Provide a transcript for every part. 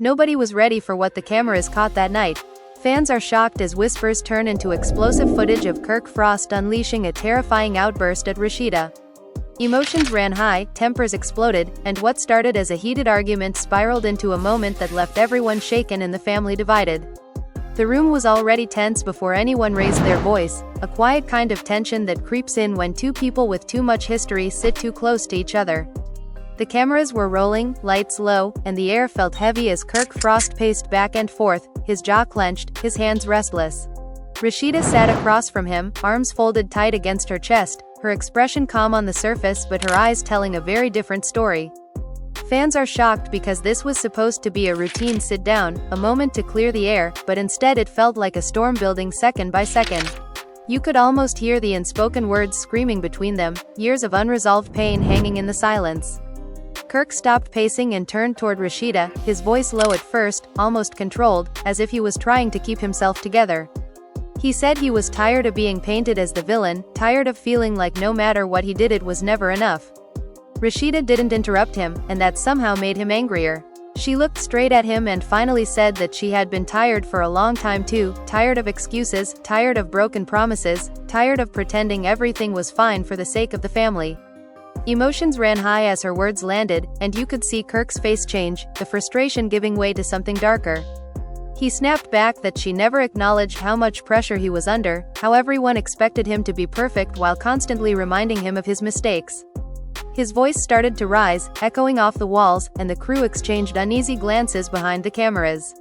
Nobody was ready for what the cameras caught that night. Fans are shocked as whispers turn into explosive footage of Kirk Frost unleashing a terrifying outburst at Rasheeda. Emotions ran high, tempers exploded, and what started as a heated argument spiraled into a moment that left everyone shaken and the family divided. The room was already tense before anyone raised their voice, a quiet kind of tension that creeps in when two people with too much history sit too close to each other. The cameras were rolling, lights low, and the air felt heavy as Kirk Frost paced back and forth, his jaw clenched, his hands restless. Rasheeda sat across from him, arms folded tight against her chest, her expression calm on the surface but her eyes telling a very different story. Fans are shocked because this was supposed to be a routine sit-down, a moment to clear the air, but instead it felt like a storm building second by second. You could almost hear the unspoken words screaming between them, years of unresolved pain hanging in the silence. Kirk stopped pacing and turned toward Rasheeda, his voice low at first, almost controlled, as if he was trying to keep himself together. He said he was tired of being painted as the villain, tired of feeling like no matter what he did it was never enough. Rasheeda didn't interrupt him, and that somehow made him angrier. She looked straight at him and finally said that she had been tired for a long time too, tired of excuses, tired of broken promises, tired of pretending everything was fine for the sake of the family. Emotions ran high as her words landed, and you could see Kirk's face change, the frustration giving way to something darker. He snapped back that she never acknowledged how much pressure he was under, how everyone expected him to be perfect while constantly reminding him of his mistakes. His voice started to rise, echoing off the walls, and the crew exchanged uneasy glances behind the cameras.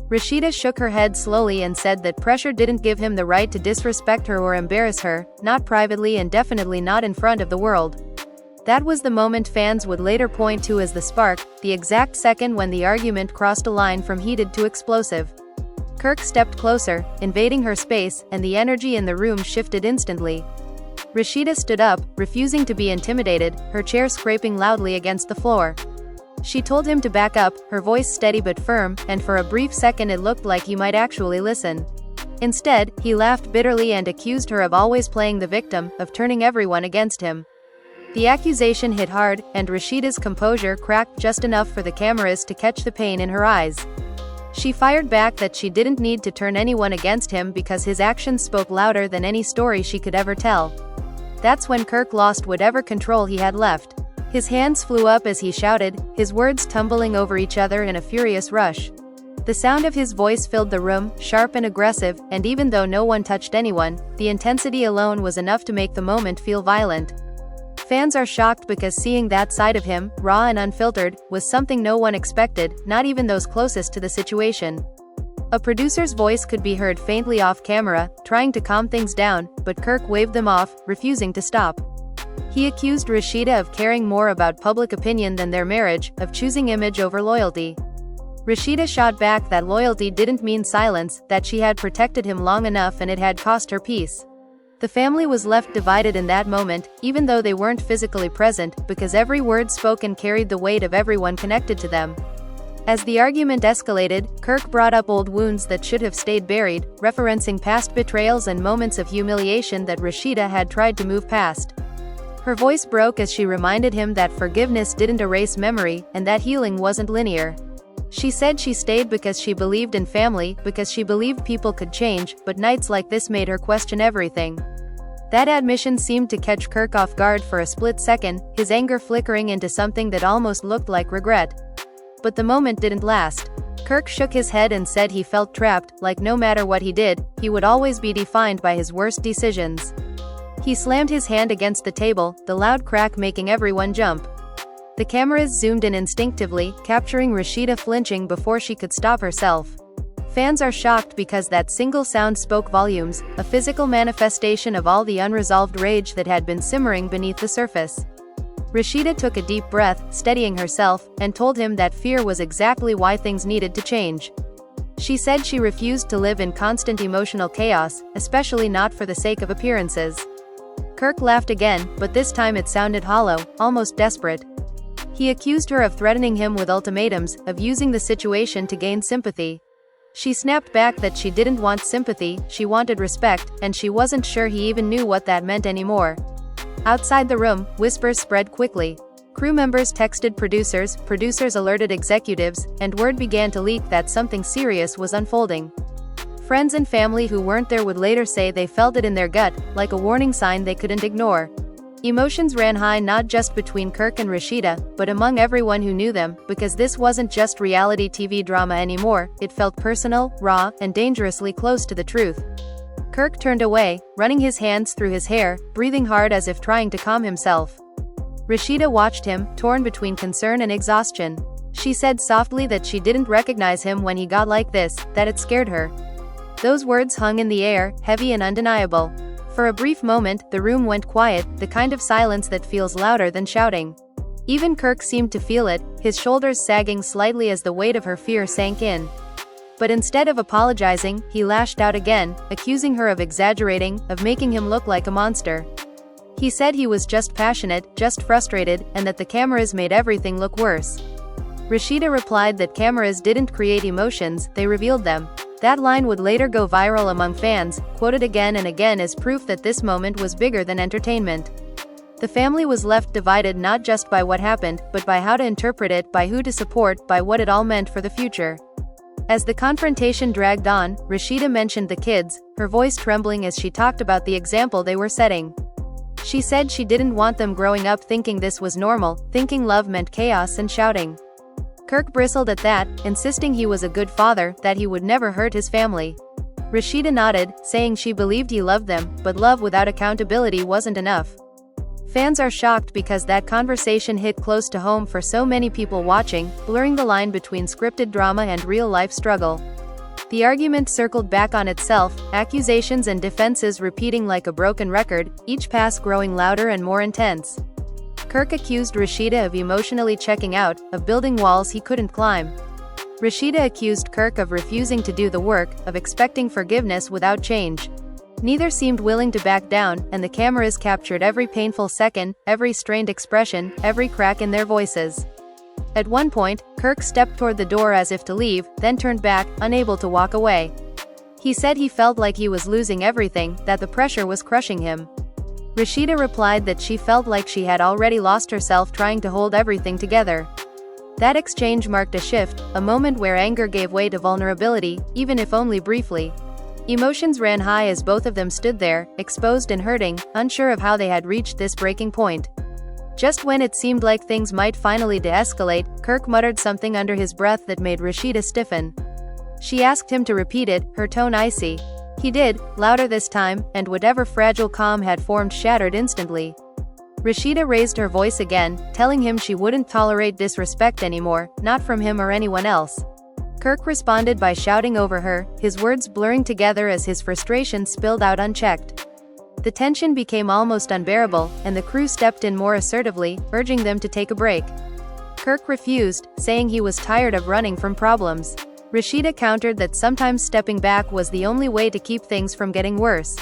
Rasheeda shook her head slowly and said that pressure didn't give him the right to disrespect her or embarrass her, not privately and definitely not in front of the world. That was the moment fans would later point to as the spark, the exact second when the argument crossed a line from heated to explosive. Kirk stepped closer, invading her space, and the energy in the room shifted instantly. Rasheeda stood up, refusing to be intimidated, her chair scraping loudly against the floor. She told him to back up, her voice steady but firm, and for a brief second it looked like he might actually listen. Instead, he laughed bitterly and accused her of always playing the victim, of turning everyone against him. The accusation hit hard, and Rasheeda's composure cracked just enough for the cameras to catch the pain in her eyes. She fired back that she didn't need to turn anyone against him because his actions spoke louder than any story she could ever tell. That's when Kirk lost whatever control he had left. His hands flew up as he shouted, his words tumbling over each other in a furious rush. The sound of his voice filled the room, sharp and aggressive, and even though no one touched anyone, the intensity alone was enough to make the moment feel violent. Fans are shocked because seeing that side of him, raw and unfiltered, was something no one expected, not even those closest to the situation. A producer's voice could be heard faintly off camera, trying to calm things down, but Kirk waved them off, refusing to stop. He accused Rasheeda of caring more about public opinion than their marriage, of choosing image over loyalty. Rasheeda shot back that loyalty didn't mean silence, that she had protected him long enough and it had cost her peace. The family was left divided in that moment, even though they weren't physically present, because every word spoken carried the weight of everyone connected to them. As the argument escalated, Kirk brought up old wounds that should have stayed buried, referencing past betrayals and moments of humiliation that Rasheeda had tried to move past. Her voice broke as she reminded him that forgiveness didn't erase memory, and that healing wasn't linear. She said she stayed because she believed in family, because she believed people could change, but nights like this made her question everything. That admission seemed to catch Kirk off guard for a split second, his anger flickering into something that almost looked like regret. But the moment didn't last. Kirk shook his head and said he felt trapped, like no matter what he did, he would always be defined by his worst decisions. He slammed his hand against the table, the loud crack making everyone jump. The cameras zoomed in instinctively, capturing Rasheeda flinching before she could stop herself. Fans are shocked because that single sound spoke volumes, a physical manifestation of all the unresolved rage that had been simmering beneath the surface. Rasheeda took a deep breath, steadying herself, and told him that fear was exactly why things needed to change. She said she refused to live in constant emotional chaos, especially not for the sake of appearances. Kirk laughed again, but this time it sounded hollow, almost desperate. He accused her of threatening him with ultimatums, of using the situation to gain sympathy. She snapped back that she didn't want sympathy, she wanted respect, and she wasn't sure he even knew what that meant anymore. Outside the room, whispers spread quickly. Crew members texted producers, producers alerted executives, and word began to leak that something serious was unfolding. Friends and family who weren't there would later say they felt it in their gut, like a warning sign they couldn't ignore. Emotions ran high not just between Kirk and Rasheeda, but among everyone who knew them, because this wasn't just reality TV drama anymore, it felt personal, raw, and dangerously close to the truth. Kirk turned away, running his hands through his hair, breathing hard as if trying to calm himself. Rasheeda watched him, torn between concern and exhaustion. She said softly that she didn't recognize him when he got like this, that it scared her. Those words hung in the air, heavy and undeniable. For a brief moment, the room went quiet, the kind of silence that feels louder than shouting. Even Kirk seemed to feel it, his shoulders sagging slightly as the weight of her fear sank in. But instead of apologizing, he lashed out again, accusing her of exaggerating, of making him look like a monster. He said he was just passionate, just frustrated, and that the cameras made everything look worse. Rasheeda replied that cameras didn't create emotions, they revealed them. That line would later go viral among fans, quoted again and again as proof that this moment was bigger than entertainment. The family was left divided not just by what happened, but by how to interpret it, by who to support, by what it all meant for the future. As the confrontation dragged on, Rasheeda mentioned the kids, her voice trembling as she talked about the example they were setting. She said she didn't want them growing up thinking this was normal, thinking love meant chaos and shouting. Kirk bristled at that, insisting he was a good father, that he would never hurt his family. Rasheeda nodded, saying she believed he loved them, but love without accountability wasn't enough. Fans are shocked because that conversation hit close to home for so many people watching, blurring the line between scripted drama and real-life struggle. The argument circled back on itself, accusations and defenses repeating like a broken record, each pass growing louder and more intense. Kirk accused Rasheeda of emotionally checking out, of building walls he couldn't climb. Rasheeda accused Kirk of refusing to do the work, of expecting forgiveness without change. Neither seemed willing to back down, and the cameras captured every painful second, every strained expression, every crack in their voices. At one point, Kirk stepped toward the door as if to leave, then turned back, unable to walk away. He said he felt like he was losing everything, that the pressure was crushing him. Rasheeda replied that she felt like she had already lost herself trying to hold everything together. That exchange marked a shift, a moment where anger gave way to vulnerability, even if only briefly. Emotions ran high as both of them stood there, exposed and hurting, unsure of how they had reached this breaking point. Just when it seemed like things might finally de-escalate, Kirk muttered something under his breath that made Rasheeda stiffen. She asked him to repeat it, her tone icy. He did, louder this time, and whatever fragile calm had formed shattered instantly. Rasheeda raised her voice again, telling him she wouldn't tolerate disrespect anymore, not from him or anyone else. Kirk responded by shouting over her, his words blurring together as his frustration spilled out unchecked. The tension became almost unbearable, and the crew stepped in more assertively, urging them to take a break. Kirk refused, saying he was tired of running from problems. Rasheeda countered that sometimes stepping back was the only way to keep things from getting worse.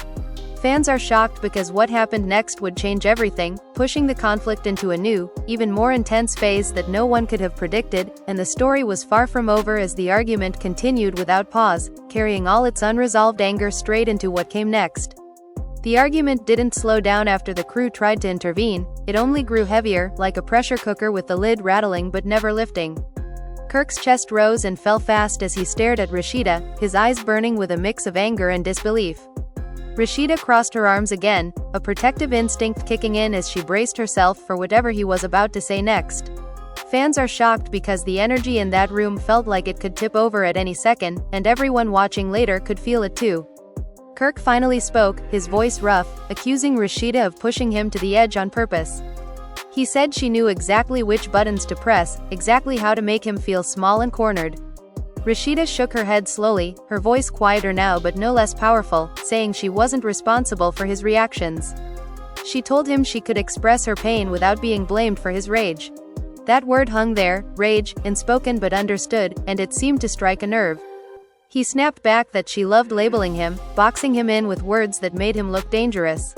Fans are shocked because what happened next would change everything, pushing the conflict into a new, even more intense phase that no one could have predicted, and the story was far from over as the argument continued without pause, carrying all its unresolved anger straight into what came next. The argument didn't slow down after the crew tried to intervene, it only grew heavier, like a pressure cooker with the lid rattling but never lifting. Kirk's chest rose and fell fast as he stared at Rasheeda, his eyes burning with a mix of anger and disbelief. Rasheeda crossed her arms again, a protective instinct kicking in as she braced herself for whatever he was about to say next. Fans are shocked because the energy in that room felt like it could tip over at any second, and everyone watching later could feel it too. Kirk finally spoke, his voice rough, accusing Rasheeda of pushing him to the edge on purpose. He said she knew exactly which buttons to press, exactly how to make him feel small and cornered. Rasheeda shook her head slowly, her voice quieter now but no less powerful, saying she wasn't responsible for his reactions. She told him she could express her pain without being blamed for his rage. That word hung there, rage, unspoken but understood, and it seemed to strike a nerve. He snapped back that she loved labeling him, boxing him in with words that made him look dangerous.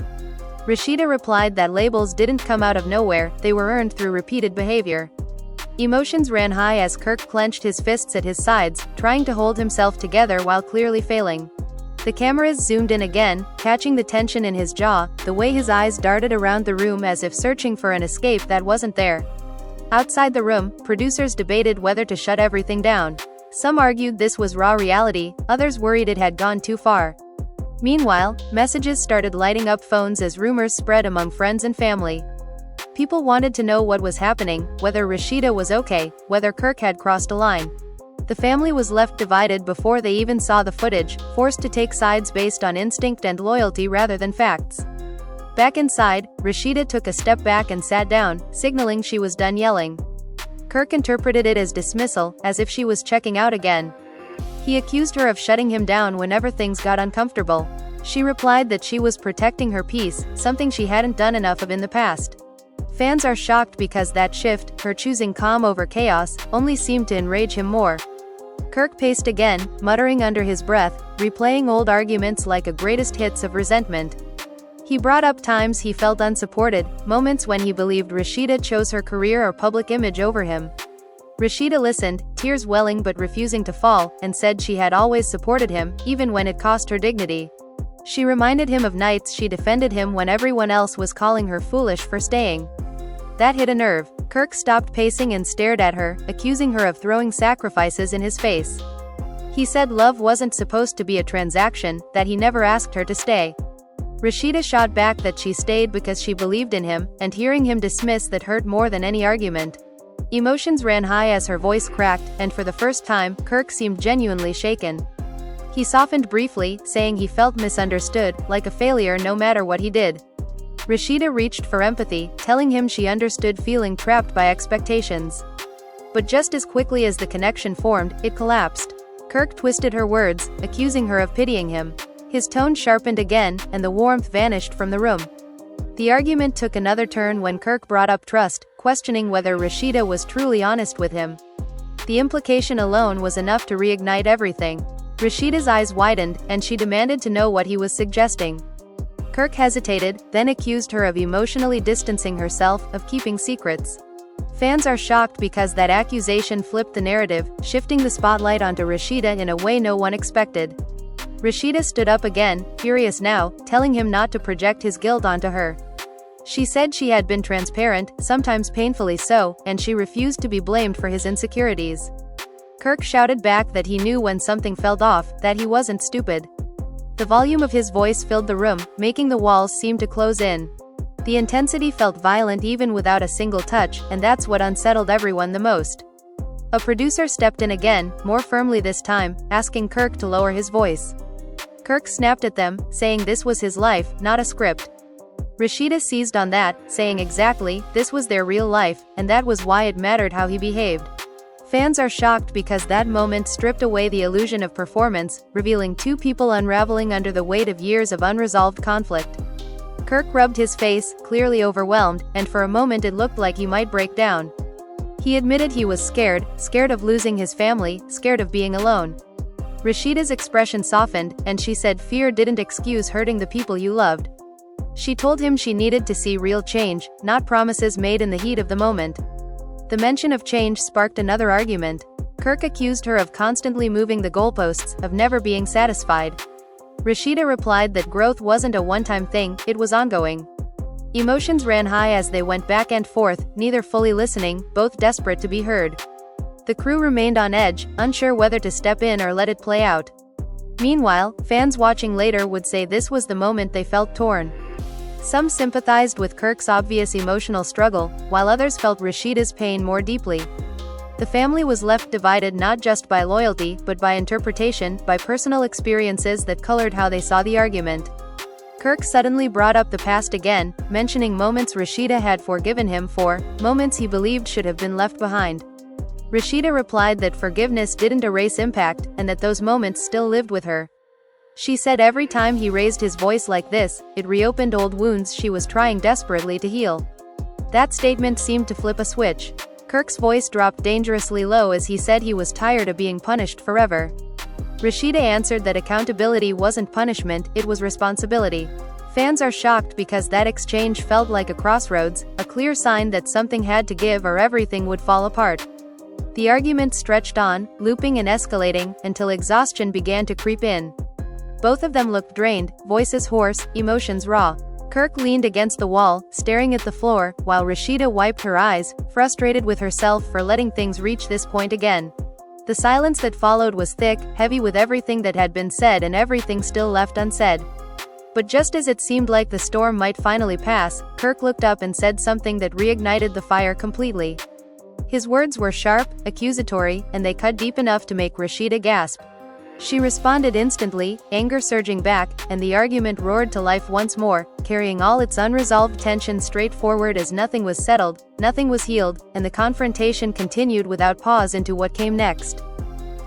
Rasheeda replied that labels didn't come out of nowhere, they were earned through repeated behavior. Emotions ran high as Kirk clenched his fists at his sides, trying to hold himself together while clearly failing. The cameras zoomed in again, catching the tension in his jaw, the way his eyes darted around the room as if searching for an escape that wasn't there. Outside the room, producers debated whether to shut everything down. Some argued this was raw reality, others worried it had gone too far. Meanwhile, messages started lighting up phones as rumors spread among friends and family. People wanted to know what was happening, whether Rasheeda was okay, whether Kirk had crossed a line. The family was left divided before they even saw the footage, forced to take sides based on instinct and loyalty rather than facts. Back inside, Rasheeda took a step back and sat down, signaling she was done yelling. Kirk interpreted it as dismissal, as if she was checking out again. He accused her of shutting him down whenever things got uncomfortable. She replied that she was protecting her peace, something she hadn't done enough of in the past. Fans are shocked because that shift, her choosing calm over chaos, only seemed to enrage him more. Kirk paced again, muttering under his breath, replaying old arguments like a greatest hits of resentment. He brought up times he felt unsupported, moments when he believed Rasheeda chose her career or public image over him. Rasheeda listened, tears welling but refusing to fall, and said she had always supported him, even when it cost her dignity. She reminded him of nights she defended him when everyone else was calling her foolish for staying. That hit a nerve. Kirk stopped pacing and stared at her, accusing her of throwing sacrifices in his face. He said love wasn't supposed to be a transaction, that he never asked her to stay. Rasheeda shot back that she stayed because she believed in him, and hearing him dismiss that hurt more than any argument. Emotions ran high as her voice cracked, and for the first time, Kirk seemed genuinely shaken. He softened briefly, saying he felt misunderstood, like a failure no matter what he did. Rasheeda reached for empathy, telling him she understood feeling trapped by expectations. But just as quickly as the connection formed, it collapsed. Kirk twisted her words, accusing her of pitying him. His tone sharpened again, and the warmth vanished from the room. The argument took another turn when Kirk brought up trust, questioning whether Rasheeda was truly honest with him. The implication alone was enough to reignite everything. Rasheeda's eyes widened, and she demanded to know what he was suggesting. Kirk hesitated, then accused her of emotionally distancing herself, of keeping secrets. Fans are shocked because that accusation flipped the narrative, shifting the spotlight onto Rasheeda in a way no one expected. Rasheeda stood up again, furious now, telling him not to project his guilt onto her. She said she had been transparent, sometimes painfully so, and she refused to be blamed for his insecurities. Kirk shouted back that he knew when something felt off, that he wasn't stupid. The volume of his voice filled the room, making the walls seem to close in. The intensity felt violent even without a single touch, and that's what unsettled everyone the most. A producer stepped in again, more firmly this time, asking Kirk to lower his voice. Kirk snapped at them, saying this was his life, not a script. Rasheeda seized on that, saying exactly, this was their real life, and that was why it mattered how he behaved. Fans are shocked because that moment stripped away the illusion of performance, revealing two people unraveling under the weight of years of unresolved conflict. Kirk rubbed his face, clearly overwhelmed, and for a moment it looked like he might break down. He admitted he was scared of losing his family, scared of being alone. Rasheeda's expression softened, and she said fear didn't excuse hurting the people you loved. She told him she needed to see real change, not promises made in the heat of the moment. The mention of change sparked another argument. Kirk accused her of constantly moving the goalposts, of never being satisfied. Rasheeda replied that growth wasn't a one-time thing, it was ongoing. Emotions ran high as they went back and forth, neither fully listening, both desperate to be heard. The crew remained on edge, unsure whether to step in or let it play out. Meanwhile, fans watching later would say this was the moment they felt torn. Some sympathized with Kirk's obvious emotional struggle, while others felt Rasheeda's pain more deeply. The family was left divided not just by loyalty, but by interpretation, by personal experiences that colored how they saw the argument. Kirk suddenly brought up the past again, mentioning moments Rasheeda had forgiven him for, moments he believed should have been left behind. Rasheeda replied that forgiveness didn't erase impact, and that those moments still lived with her. She said every time he raised his voice like this, it reopened old wounds she was trying desperately to heal. That statement seemed to flip a switch. Kirk's voice dropped dangerously low as he said he was tired of being punished forever. Rasheeda answered that accountability wasn't punishment, it was responsibility. Fans are shocked because that exchange felt like a crossroads, a clear sign that something had to give or everything would fall apart. The argument stretched on, looping and escalating, until exhaustion began to creep in. Both of them looked drained, voices hoarse, emotions raw. Kirk leaned against the wall, staring at the floor, while Rasheeda wiped her eyes, frustrated with herself for letting things reach this point again. The silence that followed was thick, heavy with everything that had been said and everything still left unsaid. But just as it seemed like the storm might finally pass, Kirk looked up and said something that reignited the fire completely. His words were sharp, accusatory, and they cut deep enough to make Rasheeda gasp. She responded instantly, anger surging back, and the argument roared to life once more, carrying all its unresolved tension straight forward as nothing was settled, nothing was healed, and the confrontation continued without pause into what came next.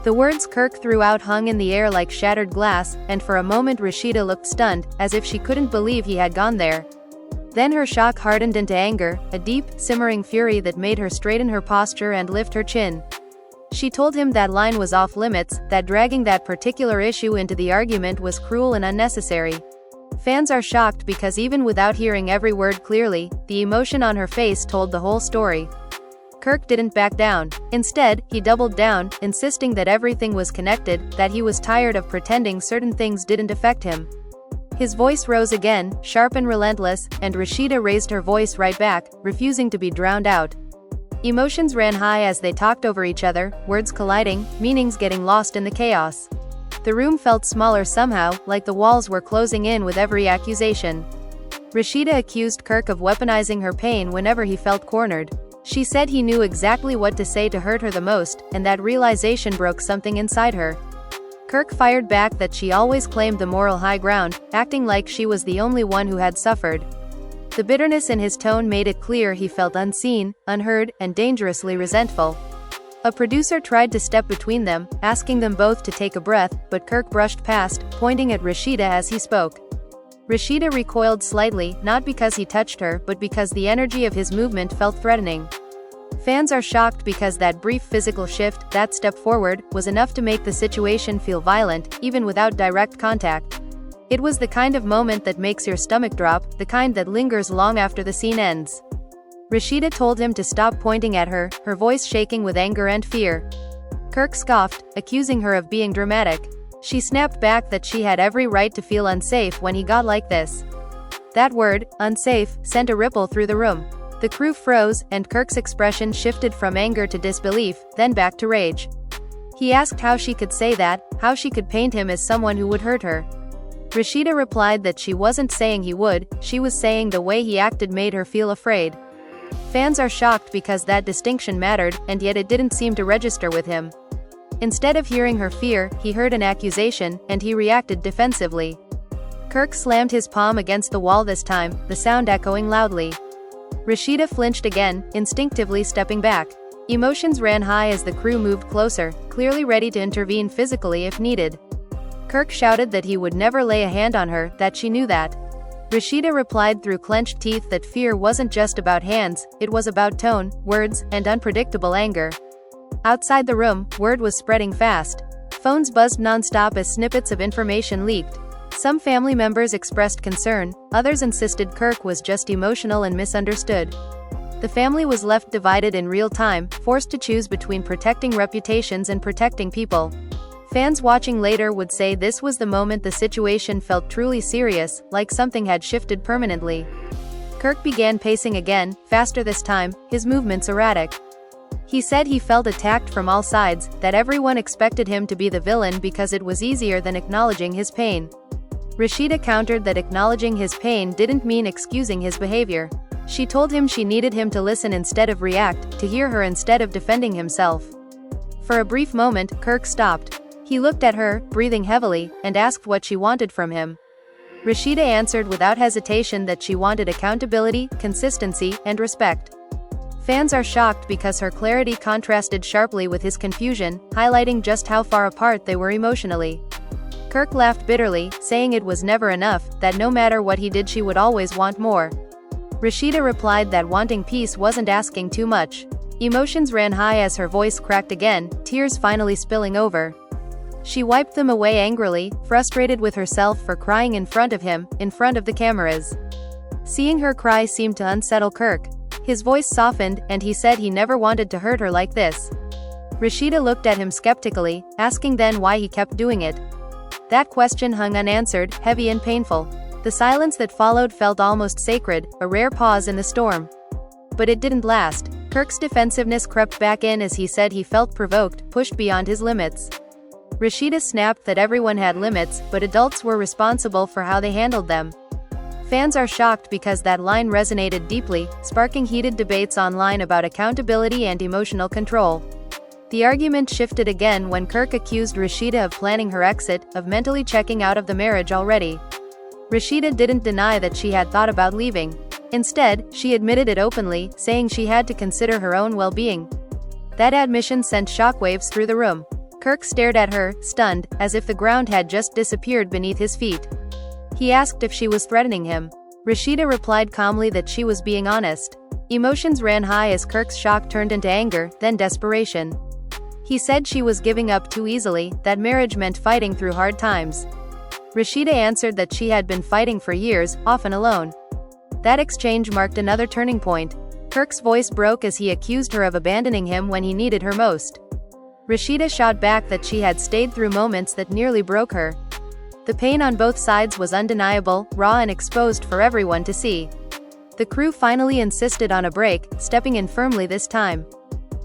The words Kirk threw out hung in the air like shattered glass, and for a moment Rasheeda looked stunned, as if she couldn't believe he had gone there. Then her shock hardened into anger, a deep, simmering fury that made her straighten her posture and lift her chin. She told him that line was off limits, that dragging that particular issue into the argument was cruel and unnecessary. Fans are shocked because even without hearing every word clearly, the emotion on her face told the whole story. Kirk didn't back down. Instead, he doubled down, insisting that everything was connected, that he was tired of pretending certain things didn't affect him. His voice rose again, sharp and relentless, and Rasheeda raised her voice right back, refusing to be drowned out. Emotions ran high as they talked over each other, words colliding, meanings getting lost in the chaos. The room felt smaller somehow, like the walls were closing in with every accusation. Rasheeda accused Kirk of weaponizing her pain whenever he felt cornered. She said he knew exactly what to say to hurt her the most, and that realization broke something inside her. Kirk fired back that she always claimed the moral high ground, acting like she was the only one who had suffered. The bitterness in his tone made it clear he felt unseen, unheard, and dangerously resentful. A producer tried to step between them, asking them both to take a breath, but Kirk brushed past, pointing at Rasheeda as he spoke. Rasheeda recoiled slightly, not because he touched her, but because the energy of his movement felt threatening. Fans are shocked because that brief physical shift, that step forward, was enough to make the situation feel violent, even without direct contact. It was the kind of moment that makes your stomach drop, the kind that lingers long after the scene ends. Rasheeda told him to stop pointing at her, her voice shaking with anger and fear. Kirk scoffed, accusing her of being dramatic. She snapped back that she had every right to feel unsafe when he got like this. That word, unsafe, sent a ripple through the room. The crew froze, and Kirk's expression shifted from anger to disbelief, then back to rage. He asked how she could say that, how she could paint him as someone who would hurt her. Rasheeda replied that she wasn't saying he would, she was saying the way he acted made her feel afraid. Fans are shocked because that distinction mattered, and yet it didn't seem to register with him. Instead of hearing her fear, he heard an accusation, and he reacted defensively. Kirk slammed his palm against the wall this time, the sound echoing loudly. Rasheeda flinched again, instinctively stepping back. Emotions ran high as the crew moved closer, clearly ready to intervene physically if needed. Kirk shouted that he would never lay a hand on her, that she knew that. Rasheeda replied through clenched teeth that fear wasn't just about hands, it was about tone, words, and unpredictable anger. Outside the room, word was spreading fast. Phones buzzed non-stop as snippets of information leaked. Some family members expressed concern, others insisted Kirk was just emotional and misunderstood. The family was left divided in real time, forced to choose between protecting reputations and protecting people. Fans watching later would say this was the moment the situation felt truly serious, like something had shifted permanently. Kirk began pacing again, faster this time, his movements erratic. He said he felt attacked from all sides, that everyone expected him to be the villain because it was easier than acknowledging his pain. Rasheeda countered that acknowledging his pain didn't mean excusing his behavior. She told him she needed him to listen instead of react, to hear her instead of defending himself. For a brief moment, Kirk stopped. He looked at her, breathing heavily, and asked what she wanted from him. Rasheeda answered without hesitation that she wanted accountability, consistency, and respect. Fans are shocked because her clarity contrasted sharply with his confusion, highlighting just how far apart they were emotionally. Kirk laughed bitterly, saying it was never enough, that no matter what he did she would always want more. Rasheeda replied that wanting peace wasn't asking too much. Emotions ran high as her voice cracked again, tears finally spilling over. She wiped them away angrily, frustrated with herself for crying in front of him, in front of the cameras. Seeing her cry seemed to unsettle Kirk. His voice softened, and he said he never wanted to hurt her like this. Rasheeda looked at him skeptically, asking then why he kept doing it. That question hung unanswered, heavy and painful. The silence that followed felt almost sacred, a rare pause in the storm. But it didn't last. Kirk's defensiveness crept back in as he said he felt provoked, pushed beyond his limits. Rasheeda snapped that everyone had limits, but adults were responsible for how they handled them. Fans are shocked because that line resonated deeply, sparking heated debates online about accountability and emotional control. The argument shifted again when Kirk accused Rasheeda of planning her exit, of mentally checking out of the marriage already. Rasheeda didn't deny that she had thought about leaving. Instead, she admitted it openly, saying she had to consider her own well-being. That admission sent shockwaves through the room. Kirk stared at her, stunned, as if the ground had just disappeared beneath his feet. He asked if she was threatening him. Rasheeda replied calmly that she was being honest. Emotions ran high as Kirk's shock turned into anger, then desperation. He said she was giving up too easily, that marriage meant fighting through hard times. Rasheeda answered that she had been fighting for years, often alone. That exchange marked another turning point. Kirk's voice broke as he accused her of abandoning him when he needed her most. Rasheeda shot back that she had stayed through moments that nearly broke her. The pain on both sides was undeniable, raw and exposed for everyone to see. The crew finally insisted on a break, stepping in firmly this time.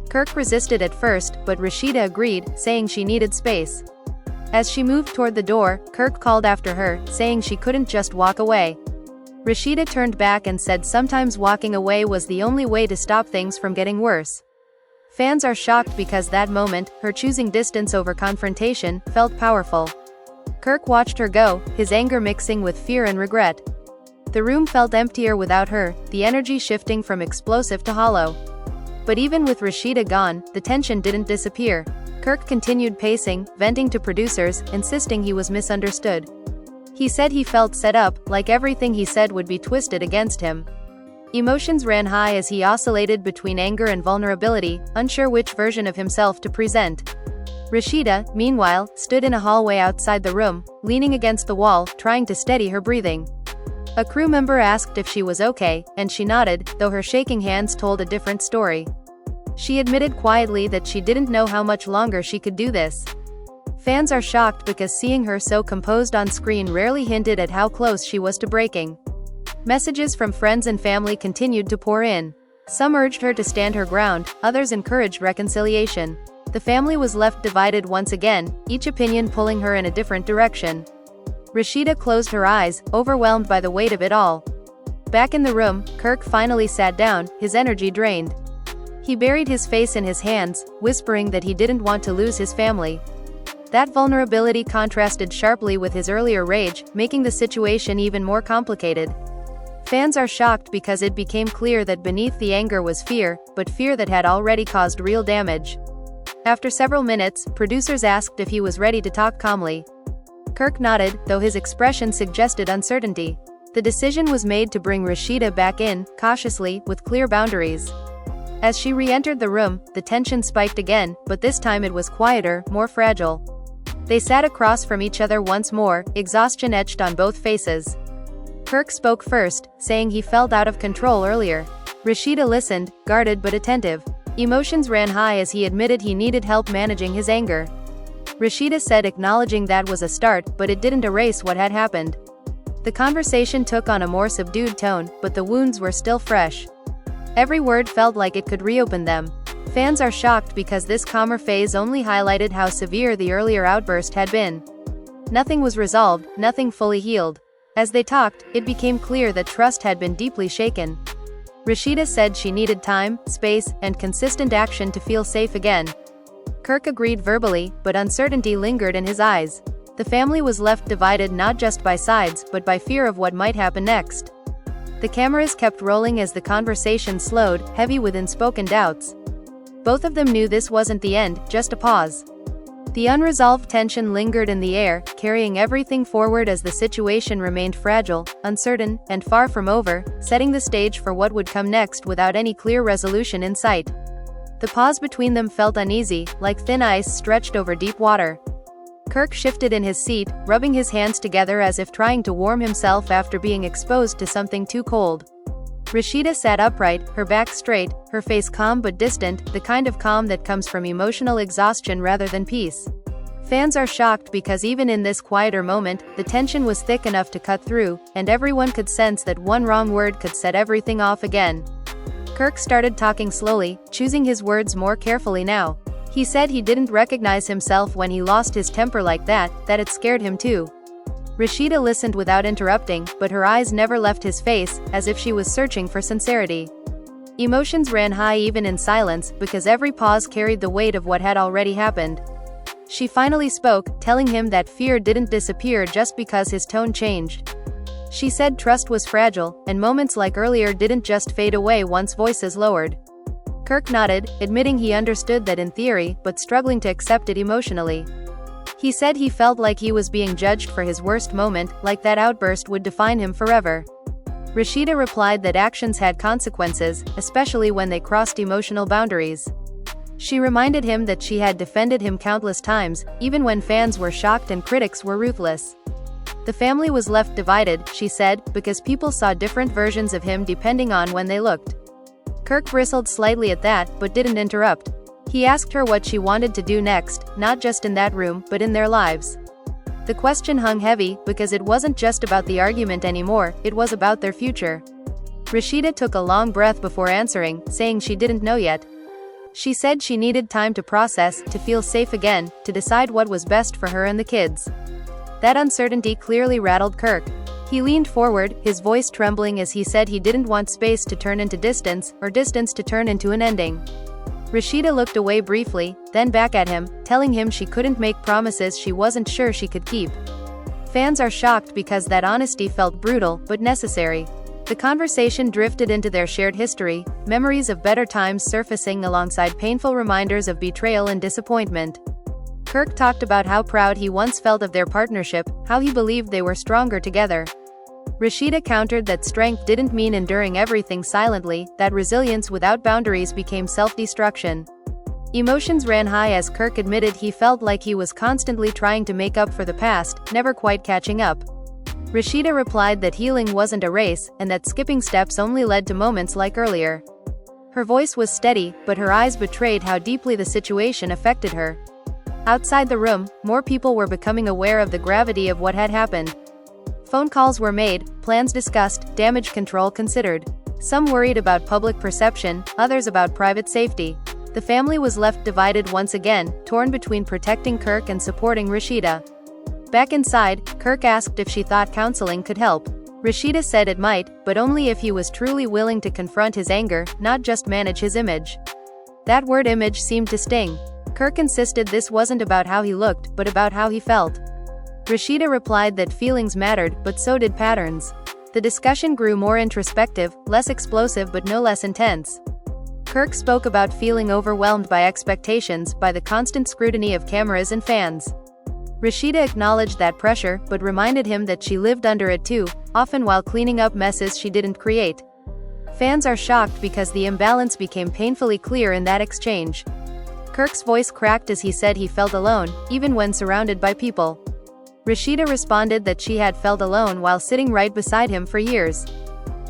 Kirk resisted at first, but Rasheeda agreed, saying she needed space. As she moved toward the door, Kirk called after her, saying she couldn't just walk away. Rasheeda turned back and said sometimes walking away was the only way to stop things from getting worse. Fans are shocked because that moment, her choosing distance over confrontation, felt powerful. Kirk watched her go, his anger mixing with fear and regret. The room felt emptier without her, the energy shifting from explosive to hollow. But even with Rasheeda gone, the tension didn't disappear. Kirk continued pacing, venting to producers, insisting he was misunderstood. He said he felt set up, like everything he said would be twisted against him. Emotions ran high as he oscillated between anger and vulnerability, unsure which version of himself to present. Rasheeda, meanwhile, stood in a hallway outside the room, leaning against the wall, trying to steady her breathing. A crew member asked if she was okay, and she nodded, though her shaking hands told a different story. She admitted quietly that she didn't know how much longer she could do this. Fans are shocked because seeing her so composed on screen rarely hinted at how close she was to breaking. Messages from friends and family continued to pour in. Some urged her to stand her ground, others encouraged reconciliation. The family was left divided once again, each opinion pulling her in a different direction. Rasheeda closed her eyes, overwhelmed by the weight of it all. Back in the room, Kirk finally sat down, his energy drained. He buried his face in his hands, whispering that he didn't want to lose his family. That vulnerability contrasted sharply with his earlier rage, making the situation even more complicated. Fans are shocked because it became clear that beneath the anger was fear, but fear that had already caused real damage. After several minutes, producers asked if he was ready to talk calmly. Kirk nodded, though his expression suggested uncertainty. The decision was made to bring Rasheeda back in, cautiously, with clear boundaries. As she re-entered the room, the tension spiked again, but this time it was quieter, more fragile. They sat across from each other once more, exhaustion etched on both faces. Kirk spoke first, saying he felt out of control earlier. Rasheeda listened, guarded but attentive. Emotions ran high as he admitted he needed help managing his anger. Rasheeda said acknowledging that was a start, but it didn't erase what had happened. The conversation took on a more subdued tone, but the wounds were still fresh. Every word felt like it could reopen them. Fans are shocked because this calmer phase only highlighted how severe the earlier outburst had been. Nothing was resolved, nothing fully healed. As they talked, it became clear that trust had been deeply shaken. Rasheeda said she needed time, space, and consistent action to feel safe again. Kirk agreed verbally, but uncertainty lingered in his eyes. The family was left divided not just by sides, but by fear of what might happen next. The cameras kept rolling as the conversation slowed, heavy with unspoken doubts. Both of them knew this wasn't the end, just a pause. The unresolved tension lingered in the air, carrying everything forward as the situation remained fragile, uncertain, and far from over, setting the stage for what would come next without any clear resolution in sight. The pause between them felt uneasy, like thin ice stretched over deep water. Kirk shifted in his seat, rubbing his hands together as if trying to warm himself after being exposed to something too cold. Rasheeda sat upright, her back straight, her face calm but distant, the kind of calm that comes from emotional exhaustion rather than peace. Fans are shocked because even in this quieter moment, the tension was thick enough to cut through, and everyone could sense that one wrong word could set everything off again. Kirk started talking slowly, choosing his words more carefully now. He said he didn't recognize himself when he lost his temper like that it scared him too. Rasheeda listened without interrupting, but her eyes never left his face, as if she was searching for sincerity. Emotions ran high even in silence, because every pause carried the weight of what had already happened. She finally spoke, telling him that fear didn't disappear just because his tone changed. She said trust was fragile, and moments like earlier didn't just fade away once voices lowered. Kirk nodded, admitting he understood that in theory, but struggling to accept it emotionally. He said he felt like he was being judged for his worst moment, like that outburst would define him forever. Rasheeda replied that actions had consequences, especially when they crossed emotional boundaries. She reminded him that she had defended him countless times, even when fans were shocked and critics were ruthless. The family was left divided, she said, because people saw different versions of him depending on when they looked. Kirk bristled slightly at that, but didn't interrupt. He asked her what she wanted to do next, not just in that room, but in their lives. The question hung heavy, because it wasn't just about the argument anymore, it was about their future. Rasheeda took a long breath before answering, saying she didn't know yet. She said she needed time to process, to feel safe again, to decide what was best for her and the kids. That uncertainty clearly rattled Kirk. He leaned forward, his voice trembling as he said he didn't want space to turn into distance, or distance to turn into an ending. Rasheeda looked away briefly, then back at him, telling him she couldn't make promises she wasn't sure she could keep. Fans are shocked because that honesty felt brutal, but necessary. The conversation drifted into their shared history, memories of better times surfacing alongside painful reminders of betrayal and disappointment. Kirk talked about how proud he once felt of their partnership, how he believed they were stronger together. Rasheeda countered that strength didn't mean enduring everything silently, that resilience without boundaries became self-destruction. Emotions ran high as Kirk admitted he felt like he was constantly trying to make up for the past, never quite catching up. Rasheeda replied that healing wasn't a race, and that skipping steps only led to moments like earlier. Her voice was steady, but her eyes betrayed how deeply the situation affected her. Outside the room, more people were becoming aware of the gravity of what had happened. Phone calls were made, plans discussed, damage control considered. Some worried about public perception, others about private safety. The family was left divided once again, torn between protecting Kirk and supporting Rasheeda. Back inside, Kirk asked if she thought counseling could help. Rasheeda said it might, but only if he was truly willing to confront his anger, not just manage his image. That word image seemed to sting. Kirk insisted this wasn't about how he looked, but about how he felt. Rasheeda replied that feelings mattered, but so did patterns. The discussion grew more introspective, less explosive but no less intense. Kirk spoke about feeling overwhelmed by expectations, by the constant scrutiny of cameras and fans. Rasheeda acknowledged that pressure, but reminded him that she lived under it too, often while cleaning up messes she didn't create. Fans are shocked because the imbalance became painfully clear in that exchange. Kirk's voice cracked as he said he felt alone, even when surrounded by people. Rasheeda responded that she had felt alone while sitting right beside him for years.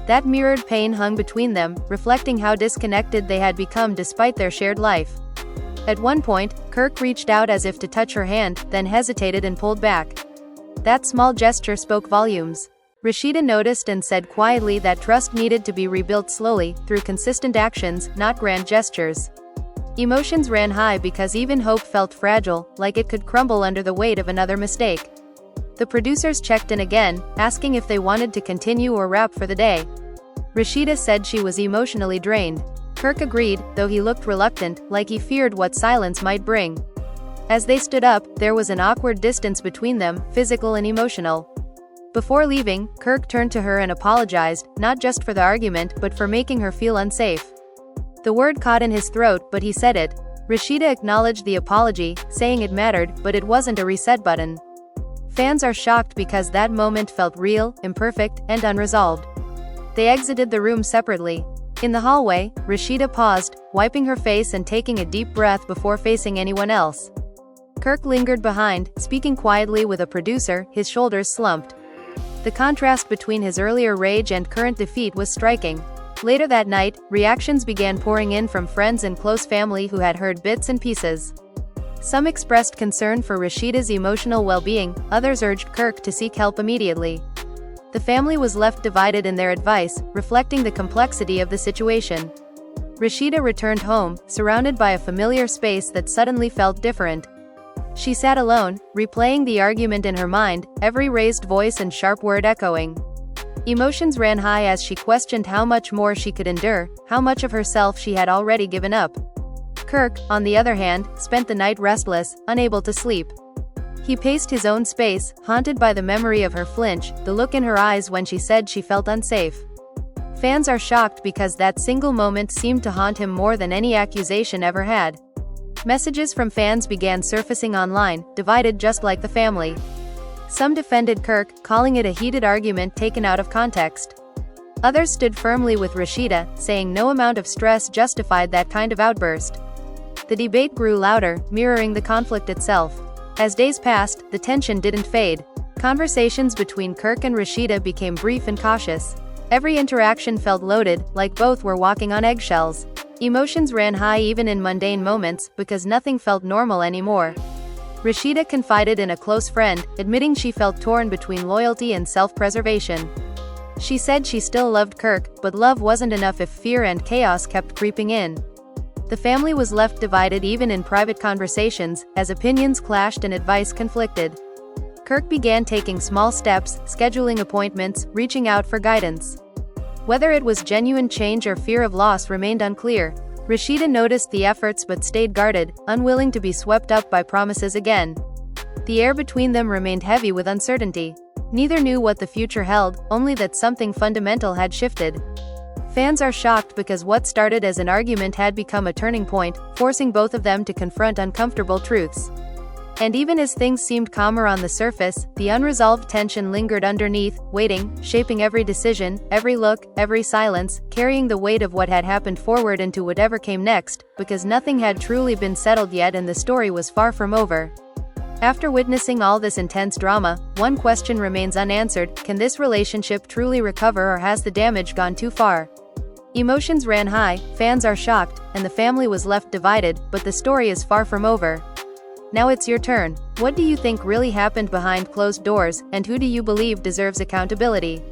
That mirrored pain hung between them, reflecting how disconnected they had become despite their shared life. At one point, Kirk reached out as if to touch her hand, then hesitated and pulled back. That small gesture spoke volumes. Rasheeda noticed and said quietly that trust needed to be rebuilt slowly, through consistent actions, not grand gestures. Emotions ran high because even hope felt fragile, like it could crumble under the weight of another mistake. The producers checked in again, asking if they wanted to continue or wrap for the day. Rasheeda said she was emotionally drained. Kirk agreed, though he looked reluctant, like he feared what silence might bring. As they stood up, there was an awkward distance between them, physical and emotional. Before leaving, Kirk turned to her and apologized, not just for the argument, but for making her feel unsafe. The word caught in his throat, but he said it. Rasheeda acknowledged the apology, saying it mattered, but it wasn't a reset button. Fans are shocked because that moment felt real, imperfect, and unresolved. They exited the room separately. In the hallway, Rasheeda paused, wiping her face and taking a deep breath before facing anyone else. Kirk lingered behind, speaking quietly with a producer, his shoulders slumped. The contrast between his earlier rage and current defeat was striking. Later that night, reactions began pouring in from friends and close family who had heard bits and pieces. Some expressed concern for Rasheeda's emotional well-being, others urged Kirk to seek help immediately. The family was left divided in their advice, reflecting the complexity of the situation. Rasheeda returned home, surrounded by a familiar space that suddenly felt different. She sat alone, replaying the argument in her mind, every raised voice and sharp word echoing. Emotions ran high as she questioned how much more she could endure, how much of herself she had already given up. Kirk, on the other hand, spent the night restless, unable to sleep. He paced his own space, haunted by the memory of her flinch, the look in her eyes when she said she felt unsafe. Fans are shocked because that single moment seemed to haunt him more than any accusation ever had. Messages from fans began surfacing online, divided just like the family. Some defended Kirk, calling it a heated argument taken out of context. Others stood firmly with Rasheeda, saying no amount of stress justified that kind of outburst. The debate grew louder, mirroring the conflict itself. As days passed, the tension didn't fade. Conversations between Kirk and Rasheeda became brief and cautious. Every interaction felt loaded, like both were walking on eggshells. Emotions ran high even in mundane moments, because nothing felt normal anymore. Rasheeda confided in a close friend, admitting she felt torn between loyalty and self-preservation. She said she still loved Kirk, but love wasn't enough if fear and chaos kept creeping in. The family was left divided even in private conversations, as opinions clashed and advice conflicted. Kirk began taking small steps, scheduling appointments, reaching out for guidance. Whether it was genuine change or fear of loss remained unclear. Rasheeda noticed the efforts but stayed guarded, unwilling to be swept up by promises again. The air between them remained heavy with uncertainty. Neither knew what the future held, only that something fundamental had shifted. Fans are shocked because what started as an argument had become a turning point, forcing both of them to confront uncomfortable truths. And even as things seemed calmer on the surface, the unresolved tension lingered underneath, waiting, shaping every decision, every look, every silence, carrying the weight of what had happened forward into whatever came next, because nothing had truly been settled yet and the story was far from over. After witnessing all this intense drama, one question remains unanswered: can this relationship truly recover, or has the damage gone too far? Emotions ran high, fans are shocked, and the family was left divided, but the story is far from over. Now it's your turn. What do you think really happened behind closed doors, and who do you believe deserves accountability?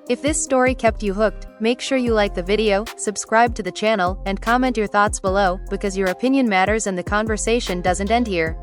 If this story kept you hooked, make sure you like the video, subscribe to the channel, and comment your thoughts below, because your opinion matters and the conversation doesn't end here.